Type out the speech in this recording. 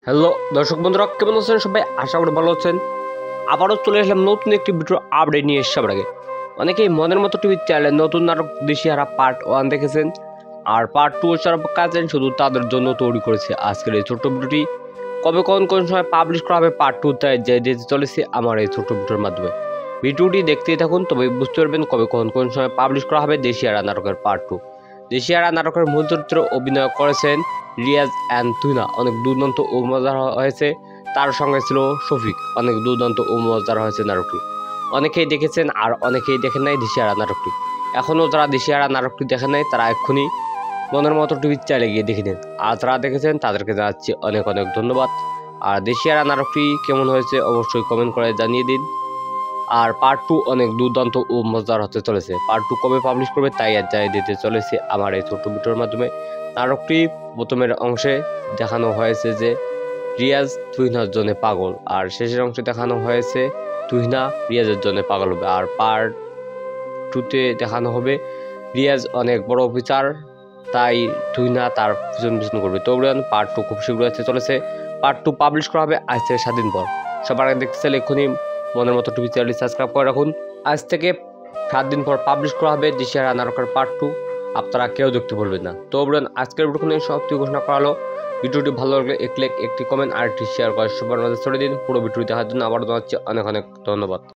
Hello দর্শক বন্ধুরা, কেমন আছেন সবাই? আশা করি ভালো আছেন। আবারও চলে আসলাম নতুন একটি ভিডিও আপডেট নিয়ে সবার আগে। অনেকেই মনের মতো টিভি চ্যানেলে নতুন নাটক দিশেহারা পার্ট 1 দেখেছেন, আর পার্ট 2 যারা কাছেন শুধু তাদের জন্য তৈরি করেছে আজকের এই ছোট্ট ভিডিওটি। কবে কোন সময় পাবলিশ করা হবে পার্ট 2 তাই যে দিতে চলেছে আমার এই ছোট্ট ভিডিওর মাধ্যমে। ভিডিওটি দেখতেই থাকুন, তবে বুঝতে পারবেন কবে কোন সময় পাবলিশ করা হবে দেশিয়ারা নাটকের পার্ট 2। দেশিয়ারা নাটকের মূল চরিত্রে অভিনয় করেছেন রিয়াজ অ্যান্ড তুহিনা, অনেক দুর্দান্ত ও মজার হয়েছে। তার সঙ্গে ছিল শফিক, অনেক দুর্দান্ত ও মজার হয়েছে নাটকটি। অনেকেই দেখেছেন আর অনেকেই দেখেন নাই দেশিয়ারা নাটকটি। এখনও যারা দেশিয়ারা নাটকটি দেখেন নাই তারা এক্ষুনি মনের মতো টিভির চ্যানেলে গিয়ে দেখে নিন, আর যারা দেখেছেন তাদেরকে জানাচ্ছি অনেক অনেক ধন্যবাদ। আর দেশিয়ারা নাটকটি কেমন হয়েছে অবশ্যই কমেন্ট করে জানিয়ে দিন। আর পার্ট 2 অনেক দুর্দান্ত ও মজার হতে চলেছে। পার্ট 2 কবে পাবলিশ করবে তাই আর জানিয়ে দিতে চলেছে আমার এই ছোট্ট ভিডিওর মাধ্যমে। নাটকটি প্রথমের অংশে দেখানো হয়েছে যে রিয়াজ তুহিনার জন্য পাগল, আর শেষের অংশে দেখানো হয়েছে তুহিনা রিয়াজের জন্য পাগল হবে। আর পার্ট 2তে দেখানো হবে রিয়াজ অনেক বড় অফিসার, তাই তুহিনা তার পিছন করবে। তো পার্ট 2 খুব শীঘ্রই আসতে চলেছে। পার্ট 2 পাবলিশ করা হবে আজ থেকে 7 দিন পর। সবার আগে দেখতে চাইলে এক্ষুনি মনের মতো টিভি চ্যানেলটি সাবস্ক্রাইব করে রাখুন। আজ থেকে 7 দিন পর পাবলিশ করা হবে দেশিয়ারা নাটকের পার্ট 2। আপনারা কেউ দেখতে ভুলবেন না। তো আজকের ভিডিওখানে সবটি ঘোষণা করা হলো। ভিডিওটি ভালো লাগলে এক লাইক, একটি কমেন্ট আর একটি শেয়ার করে সবার মাঝে ছড়িয়ে দিন। পুরো ভিডিওটি দেখার জন্য আবার জানাচ্ছি অনেক অনেক ধন্যবাদ।